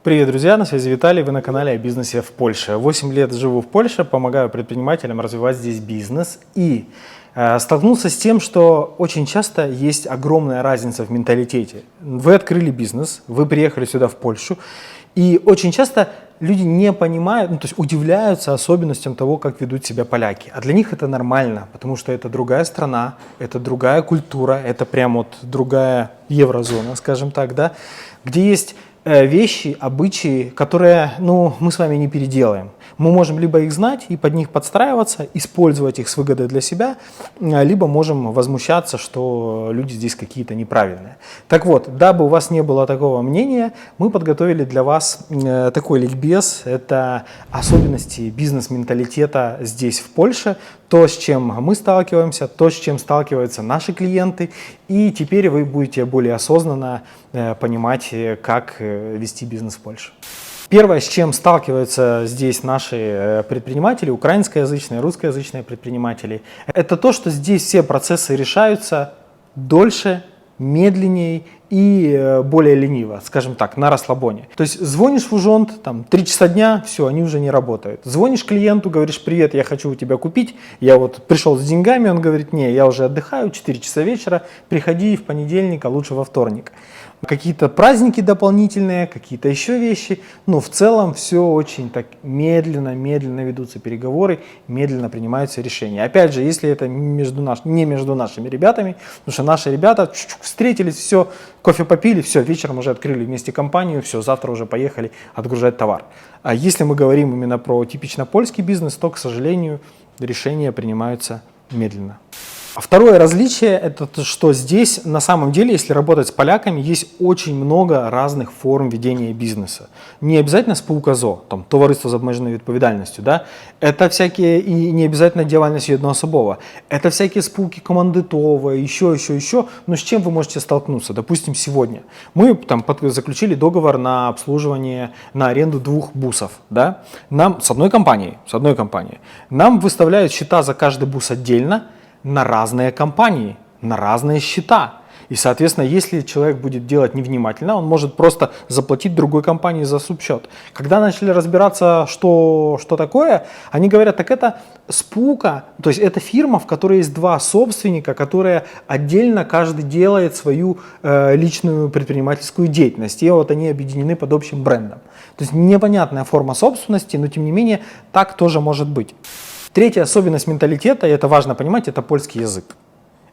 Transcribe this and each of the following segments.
Привет, друзья! На связи Виталий, вы на канале о бизнесе в Польше. 8 лет живу в Польше, помогаю предпринимателям развивать здесь бизнес и столкнулся с тем, что очень часто есть огромная разница в менталитете. Вы открыли бизнес, вы приехали сюда в Польшу, и очень часто люди не понимают, то есть удивляются особенностям того, как ведут себя поляки. А для них это нормально, потому что это другая страна, это другая культура, это прям вот другая еврозона, скажем так, да, где есть вещи, обычаи, которые, мы с вами не переделаем. Мы можем либо их знать и под них подстраиваться, использовать их с выгодой для себя, либо можем возмущаться, что люди здесь какие-то неправильные. Так вот, дабы у вас не было такого мнения, мы подготовили для вас такой ликбез. Это особенности бизнес-менталитета здесь, в Польше, то, с чем мы сталкиваемся, то, с чем сталкиваются наши клиенты, и теперь вы будете более осознанно понимать, как вести бизнес в Польше. Первое, с чем сталкиваются здесь наши предприниматели, украинскоязычные, русскоязычные предприниматели, это то, что здесь все процессы решаются дольше, медленнее и более лениво, скажем так, на расслабоне. То есть звонишь в Ужонт, там 3 часа дня, все, они уже не работают. Звонишь клиенту, говоришь: привет, я хочу у тебя купить, я вот пришел с деньгами, он говорит: не, я уже отдыхаю, 4 часа вечера, приходи в понедельник, а лучше во вторник. Какие-то праздники дополнительные, какие-то еще вещи, но в целом все очень так медленно ведутся переговоры, медленно принимаются решения. Опять же, если это не между нашими ребятами, потому что наши ребята встретились, все, кофе попили, все, вечером уже открыли вместе компанию, все, завтра уже поехали отгружать товар. А если мы говорим именно про типично польский бизнес, то, к сожалению, решения принимаются медленно. А второе различие – это то, что здесь на самом деле, если работать с поляками, есть очень много разных форм ведения бизнеса. Не обязательно СПУ ЗО, там, товариство з обмеженою відповідальністю, да? Это всякие, и не обязательно діяльність jednoosobowa. Это всякие спуки командитовые, еще. Но с чем вы можете столкнуться? Допустим, сегодня мы там заключили договор на обслуживание, на аренду 2 бусов, да? Нам с одной компанией, нам выставляют счета за каждый бус отдельно, на разные компании, на разные счета. И, соответственно, если человек будет делать невнимательно, он может просто заплатить другой компании за субсчет. Когда начали разбираться, что такое, они говорят: так это спука, то есть это фирма, в которой есть 2 собственника, которые отдельно каждый делает свою личную предпринимательскую деятельность. И вот они объединены под общим брендом. То есть непонятная форма собственности, но тем не менее так тоже может быть. Третья особенность менталитета, и это важно понимать, это польский язык.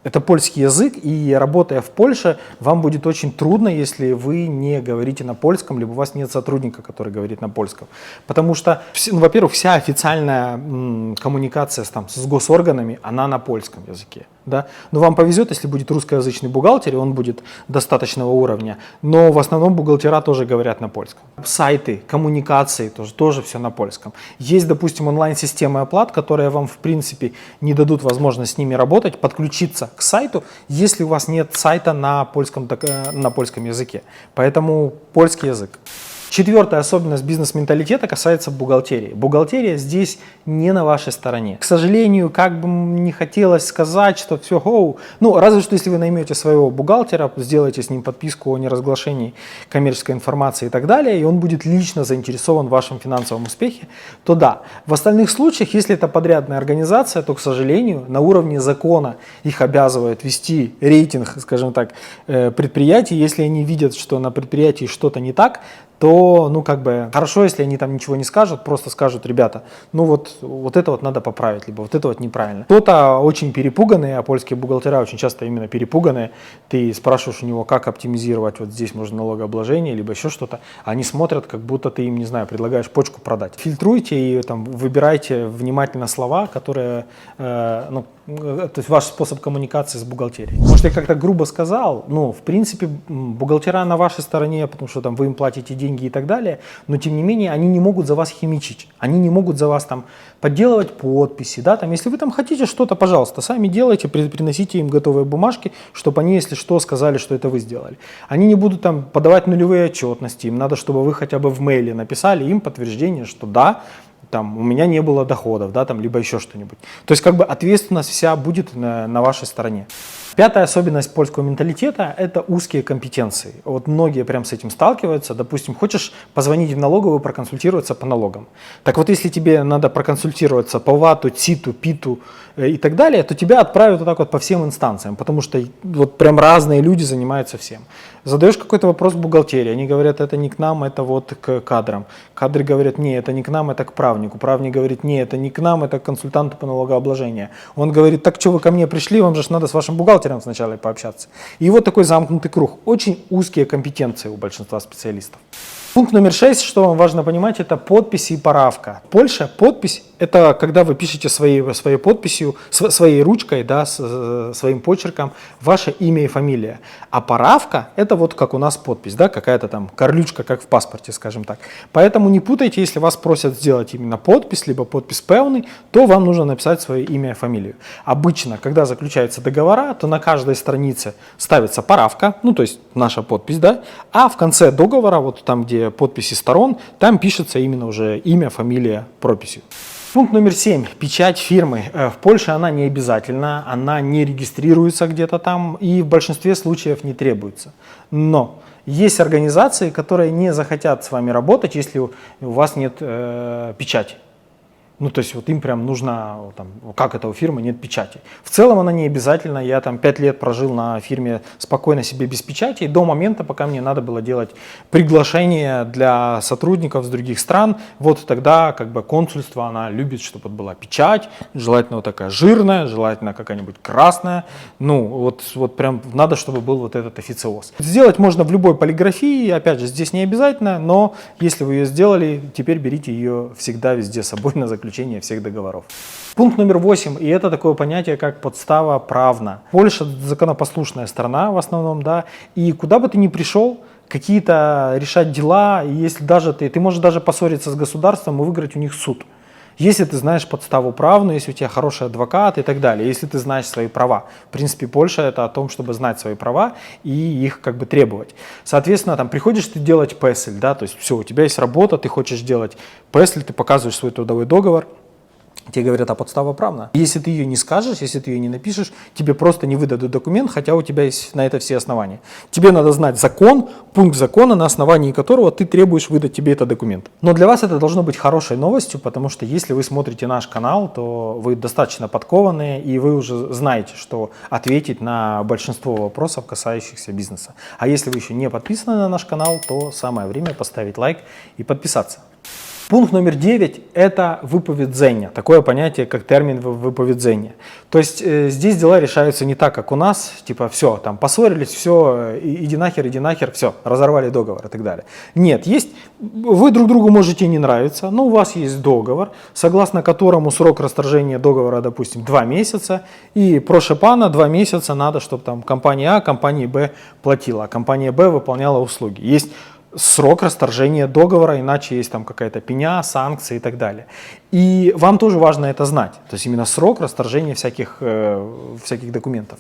Это польский язык, и работая в Польше, вам будет очень трудно, если вы не говорите на польском, либо у вас нет сотрудника, который говорит на польском. Потому что, во-первых, вся официальная коммуникация с госорганами, она на польском языке. Да? Но вам повезет, если будет русскоязычный бухгалтер, и он будет достаточного уровня. Но в основном бухгалтера тоже говорят на польском. Сайты, коммуникации, тоже все на польском. Есть, допустим, онлайн-системы оплат, которые вам, в принципе, не дадут возможность с ними работать, подключиться к сайту, если у вас нет сайта на польском языке. Поэтому польский язык. Четвертая особенность бизнес-менталитета касается бухгалтерии. Бухгалтерия здесь не на вашей стороне. К сожалению, как бы не хотелось сказать, что все, разве что если вы наймете своего бухгалтера, сделаете с ним подписку о неразглашении коммерческой информации и так далее, и он будет лично заинтересован в вашем финансовом успехе, то да. В остальных случаях, если это подрядная организация, то, к сожалению, на уровне закона их обязывают вести рейтинг, скажем так, предприятий. Если они видят, что на предприятии что-то не так, то, хорошо, если они там ничего не скажут, просто скажут: ребята, вот это вот надо поправить, либо вот это вот неправильно. Кто-то очень перепуганный, а польские бухгалтера очень часто именно перепуганные. Ты спрашиваешь у него, как оптимизировать, вот здесь можно налогообложение, либо еще что-то. Они смотрят, как будто ты им, не знаю, предлагаешь почку продать. Фильтруйте и выбирайте внимательно слова, которые, то есть ваш способ коммуникации с бухгалтерией. Может, я как-то грубо сказал, в принципе, бухгалтера на вашей стороне, потому что там вы им платите деньги и так далее, но тем не менее они не могут за вас химичить, они не могут за вас там подделывать подписи, да, там, если вы там хотите что-то, пожалуйста, сами делайте, приносите им готовые бумажки, чтобы они, если что, сказали, что это вы сделали. Они не будут там подавать нулевые отчетности, им надо, чтобы вы хотя бы в мейле написали им подтверждение, что да, там, у меня не было доходов, да, там, либо еще что-нибудь. То есть как бы ответственность вся будет на вашей стороне. Пятая особенность польского менталитета – это узкие компетенции. Вот многие прям с этим сталкиваются. Допустим, хочешь позвонить в налоговую, проконсультироваться по налогам. Так вот, если тебе надо проконсультироваться по ВАТу, ЦИТу, ПИТу и так далее, то тебя отправят вот так вот по всем инстанциям, потому что вот прям разные люди занимаются всем. Задаешь какой-то вопрос в бухгалтерии, они говорят, это не к нам, это вот к кадрам. Кадры говорят, не, это не к нам, это к правнику. Правник говорит, не, это не к нам, это к консультанту по налогообложению. Он говорит, так что вы ко мне пришли, вам же надо с вашим бухгалтером сначала пообщаться. И вот такой замкнутый круг. Очень узкие компетенции у большинства специалистов. Пункт номер 6, что вам важно понимать, это подпись и правка. В Польше подпись – это когда вы пишете своей подписью, своей ручкой, да, своим почерком ваше имя и фамилия. А правка – это вот как у нас подпись, да, какая-то там карлючка, как в паспорте, скажем так. Поэтому не путайте, если вас просят сделать именно подпись, либо подпись певный, то вам нужно написать свое имя и фамилию. Обычно, когда заключаются договора, то на каждой странице ставится правка, ну то есть наша подпись, да, а в конце договора, вот там, где подписи сторон, там пишется именно уже имя, фамилия, прописью. Пункт номер 7. Печать фирмы. В Польше она не обязательна, она не регистрируется где-то там и в большинстве случаев не требуется. Но есть организации, которые не захотят с вами работать, если у вас нет печати. Ну, то есть вот им прям нужно, там, как это у фирмы нет печати. В целом она не обязательно. Я там 5 лет прожил на фирме спокойно себе без печати, до момента, пока мне надо было делать приглашение для сотрудников с других стран. Вот тогда как бы консульство, она любит, чтобы была печать, желательно вот такая жирная, желательно какая-нибудь красная. Ну, вот прям надо, чтобы был вот этот официоз. Сделать можно в любой полиграфии, опять же, здесь не обязательно, но если вы ее сделали, теперь берите ее всегда везде с собой на заключение всех договоров. Пункт номер 8, и это такое понятие, как подстава правна. Польша законопослушная страна в основном, да, и куда бы ты ни пришел, какие-то решать дела, и если даже ты можешь даже поссориться с государством и выиграть у них суд. Если ты знаешь подставу правную, если у тебя хороший адвокат и так далее, если ты знаешь свои права. В принципе, Польша это о том, чтобы знать свои права и их как бы требовать. Соответственно, там приходишь ты делать песель, да, то есть все, у тебя есть работа, ты хочешь делать песель, ты показываешь свой трудовой договор, тебе говорят, а подстава правна. Если ты ее не скажешь, если ты ее не напишешь, тебе просто не выдадут документ, хотя у тебя есть на это все основания. Тебе надо знать закон, пункт закона, на основании которого ты требуешь выдать тебе этот документ. Но для вас это должно быть хорошей новостью, потому что если вы смотрите наш канал, то вы достаточно подкованные, и вы уже знаете, что ответить на большинство вопросов, касающихся бизнеса. А если вы еще не подписаны на наш канал, то самое время поставить лайк и подписаться. Пункт номер 9 – это выповедзення. Такое понятие, как термин выповедзення. То есть здесь дела решаются не так, как у нас, типа все, там поссорились, все, иди нахер, все, разорвали договор и так далее. Нет, есть, вы друг другу можете не нравиться, но у вас есть договор, согласно которому срок расторжения договора, допустим, 2 месяца, и проще пана 2 месяца надо, чтобы там компания А, компания Б платила, а компания Б выполняла услуги. Есть срок расторжения договора, иначе есть там какая-то пеня, санкции и так далее. И вам тоже важно это знать, то есть именно срок расторжения всяких документов.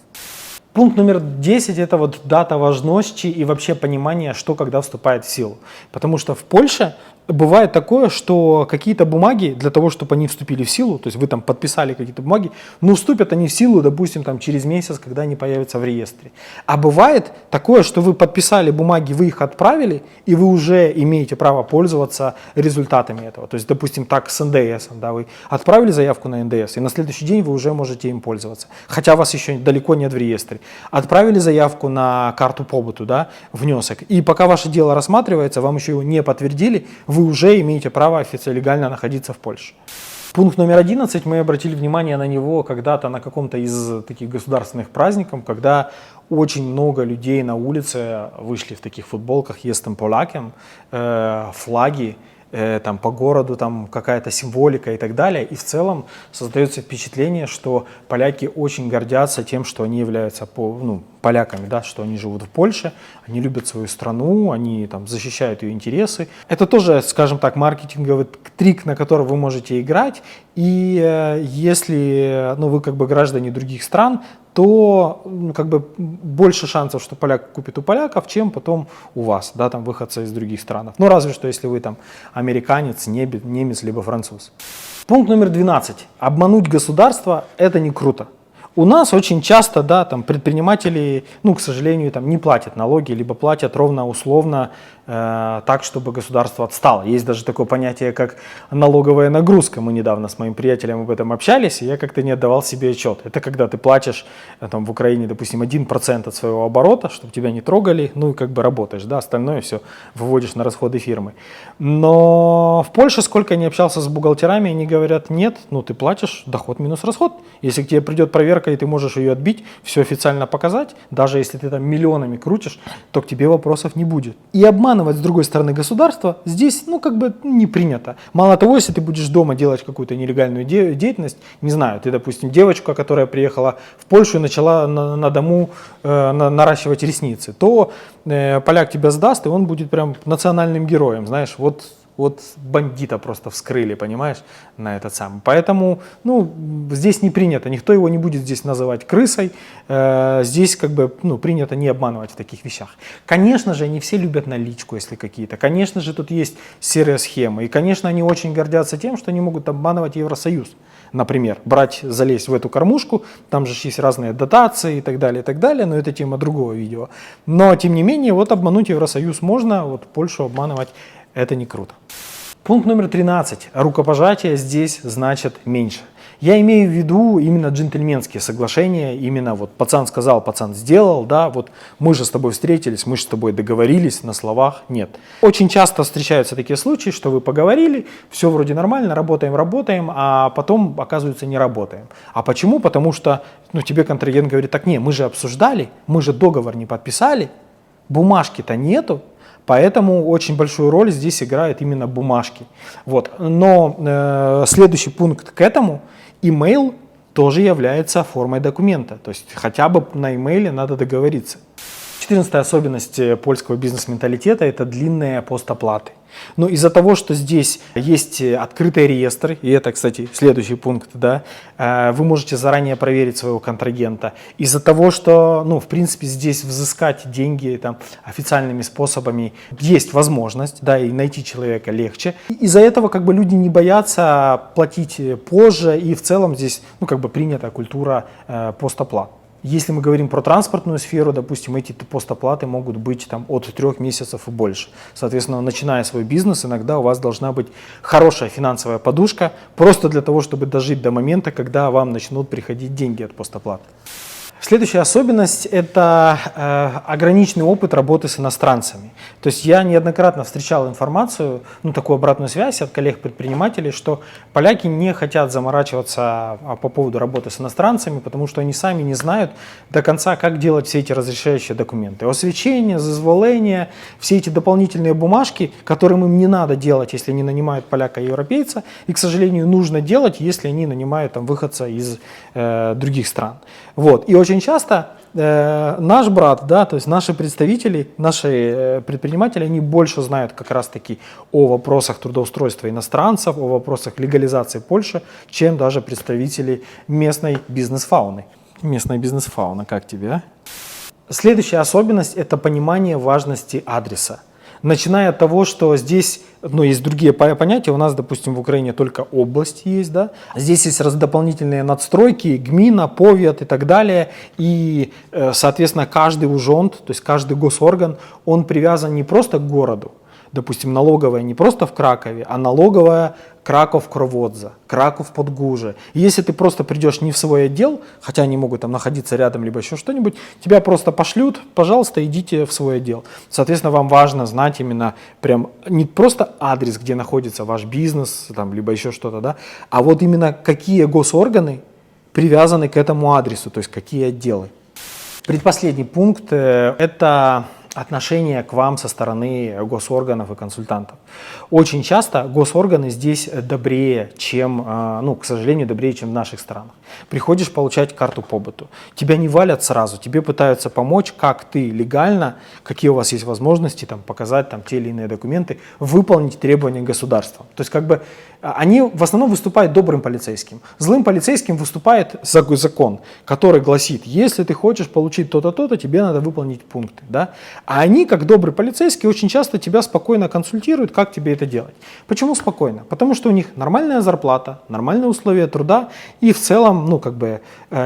Пункт номер 10 – это вот дата важности и вообще понимание, что когда вступает в силу. Потому что в Польше бывает такое, что какие-то бумаги, для того, чтобы они вступили в силу, то есть вы там подписали какие-то бумаги, но вступят они в силу, допустим, там через месяц, когда они появятся в реестре. А бывает такое, что вы подписали бумаги, вы их отправили, и вы уже имеете право пользоваться результатами этого. То есть, допустим, так с НДС, да, вы отправили заявку на НДС, и на следующий день вы уже можете им пользоваться, хотя вас еще далеко нет в реестре. Отправили заявку на карту побыту, да, внесок, и пока ваше дело рассматривается, вам еще его не подтвердили, вы уже имеете право официально легально находиться в Польше. Пункт номер 11, мы обратили внимание на него когда-то на каком-то из таких государственных праздников, когда очень много людей на улице вышли в таких футболках «Jestem Polakiem», флаги, там по городу там какая-то символика и так далее. И в целом создается впечатление, что поляки очень гордятся тем, что они являются поляками, да, что они живут в Польше, они любят свою страну, они там защищают ее интересы. Это тоже, скажем так, маркетинговый трик, на который вы можете играть. И если вы как бы граждане других стран, то как бы больше шансов, что поляк купит у поляков, чем потом у вас, да, там выходцы из других стран. Ну, разве что, если вы там американец, немец, либо француз. Пункт номер 12. Обмануть государство – это не круто. У нас очень часто, да, там предприниматели, ну, к сожалению, там не платят налоги, либо платят ровно условно так, чтобы государство отстало. Есть даже такое понятие, как налоговая нагрузка. Мы недавно с моим приятелем об этом общались, и я как-то не отдавал себе отчет. Это когда ты платишь там, в Украине, допустим, 1% от своего оборота, чтобы тебя не трогали, ну и как бы работаешь, да, остальное все выводишь на расходы фирмы. Но в Польше, сколько я не общался с бухгалтерами, они говорят, нет, ну ты платишь доход минус расход. Если к тебе придет проверка, и ты можешь ее отбить, все официально показать, даже если ты там миллионами крутишь, то к тебе вопросов не будет. И обманывать с другой стороны государства здесь, ну, как бы не принято. Мало того, если ты будешь дома делать какую-то нелегальную деятельность, не знаю, ты, допустим, девочка, которая приехала в Польшу и начала на дому наращивать ресницы, то поляк тебя сдаст, и он будет прям национальным героем, знаешь, вот бандита просто вскрыли, понимаешь, на этот самый. Поэтому, ну, здесь не принято, никто его не будет здесь называть крысой, здесь как бы, ну, принято не обманывать в таких вещах. Конечно же, не все любят наличку, если какие-то, конечно же, тут есть серые схемы, и, конечно, они очень гордятся тем, что они могут обманывать Евросоюз. Например, залезть в эту кормушку, там же есть разные дотации и так далее, но это тема другого видео. Но, тем не менее, вот обмануть Евросоюз можно, вот Польшу обманывать это не круто. Пункт номер 13. Рукопожатие здесь значит меньше. Я имею в виду именно джентльменские соглашения, именно вот пацан сказал, пацан сделал, да, вот мы же с тобой встретились, мы же с тобой договорились, на словах нет. Очень часто встречаются такие случаи, что вы поговорили, все вроде нормально, работаем, а потом, оказывается, не работаем. А почему? Потому что, ну, тебе контрагент говорит, так не, мы же обсуждали, мы же договор не подписали, бумажки-то нету. Поэтому очень большую роль здесь играют именно бумажки. Вот. Но следующий пункт к этому, email тоже является формой документа. То есть хотя бы на имейле надо договориться. 14-я особенность польского бизнес-менталитета – это длинные постоплаты. Но из-за того, что здесь есть открытые реестры, и это, кстати, следующий пункт, да, вы можете заранее проверить своего контрагента. Из-за того, что, ну, в принципе, здесь взыскать деньги там, официальными способами есть возможность, да, и найти человека легче. Из-за этого как бы люди не боятся платить позже, и в целом здесь, ну, как бы принята культура постоплат. Если мы говорим про транспортную сферу, допустим, эти постоплаты могут быть там, от 3 месяцев и больше. Соответственно, начиная свой бизнес, иногда у вас должна быть хорошая финансовая подушка, просто для того, чтобы дожить до момента, когда вам начнут приходить деньги от постоплаты. Следующая особенность – это ограниченный опыт работы с иностранцами. То есть я неоднократно встречал информацию, ну, такую обратную связь от коллег-предпринимателей, что поляки не хотят заморачиваться по поводу работы с иностранцами, потому что они сами не знают до конца, как делать все эти разрешающие документы. Освещение, зазволение, все эти дополнительные бумажки, которым им не надо делать, если они нанимают поляка и европейца, и, к сожалению, нужно делать, если они нанимают там, выходца из других стран. Вот. И очень часто наш брат, да, то есть наши представители, наши предприниматели, они больше знают как раз-таки о вопросах трудоустройства иностранцев, о вопросах легализации Польши, чем даже представители местной бизнес-фауны. Местная бизнес-фауна, как тебе, а? Следующая особенность – это понимание важности адреса. Начиная от того, что здесь, ну, есть другие понятия, у нас, допустим, в Украине только область есть, да, здесь есть дополнительные надстройки, гмина, повет и так далее, и, соответственно, каждый ужонт, то есть каждый госорган, он привязан не просто к городу, допустим, налоговая не просто в Кракове, а налоговая Краков-Кроводза, Краков-Подгуже. И если ты просто придешь не в свой отдел, хотя они могут там находиться рядом, либо еще что-нибудь, тебя просто пошлют, пожалуйста, идите в свой отдел. Соответственно, вам важно знать именно прям не просто адрес, где находится ваш бизнес, там, либо еще что-то, да, а вот именно какие госорганы привязаны к этому адресу, то есть какие отделы. Предпоследний пункт – это отношение к вам со стороны госорганов и консультантов. Очень часто госорганы здесь добрее, чем, к сожалению, добрее, чем в наших странах. Приходишь получать карту побыту, тебя не валят сразу, тебе пытаются помочь, как ты легально, какие у вас есть возможности показать те или иные документы, выполнить требования государства. То есть они в основном выступают добрым полицейским. Злым полицейским выступает закон, который гласит, если ты хочешь получить то-то, то-то, тебе надо выполнить пункты. Да? А они, как добрый полицейский, очень часто тебя спокойно консультируют, как тебе это делать. Почему спокойно? Потому что у них нормальная зарплата, нормальные условия труда, и в целом,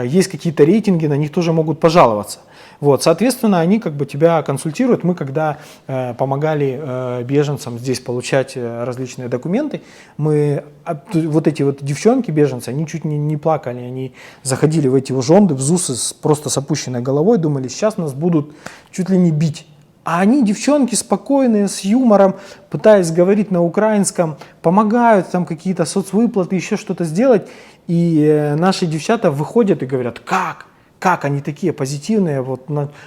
есть какие-то рейтинги, на них тоже могут пожаловаться. Соответственно, они тебя консультируют. Мы, когда помогали беженцам здесь получать различные документы, эти девчонки-беженцы, они чуть не плакали, они заходили в эти ужонды, в ЗУСы просто с опущенной головой, думали, сейчас нас будут чуть ли не бить. А они, девчонки, спокойные, с юмором, пытаясь говорить на украинском, помогают какие-то соцвыплаты, еще что-то сделать. И наши девчата выходят и говорят, как они такие позитивные,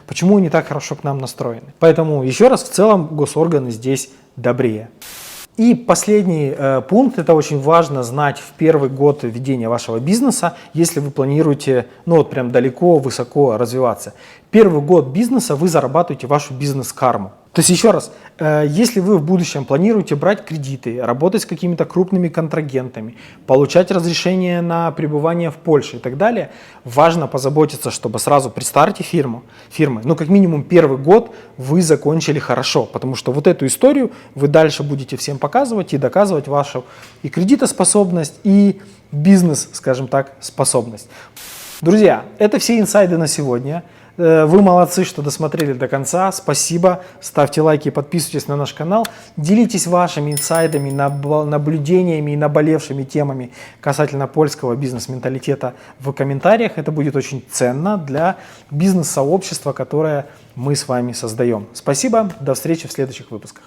почему они так хорошо к нам настроены. Поэтому еще раз, в целом госорганы здесь добрее. И последний пункт, это очень важно знать в первый год ведения вашего бизнеса, если вы планируете прям далеко, высоко развиваться. Первый год бизнеса вы зарабатываете вашу бизнес-карму. То есть еще раз, если вы в будущем планируете брать кредиты, работать с какими-то крупными контрагентами, получать разрешение на пребывание в Польше и так далее, важно позаботиться, чтобы сразу при старте фирмы, как минимум первый год вы закончили хорошо, потому что эту историю вы дальше будете всем показывать и доказывать вашу и кредитоспособность, и бизнес, скажем так, способность. Друзья, это все инсайды на сегодня. Вы молодцы, что досмотрели до конца. Спасибо. Ставьте лайки и подписывайтесь на наш канал. Делитесь вашими инсайдами, наблюдениями и наболевшими темами касательно польского бизнес-менталитета в комментариях. Это будет очень ценно для бизнес-сообщества, которое мы с вами создаем. Спасибо. До встречи в следующих выпусках.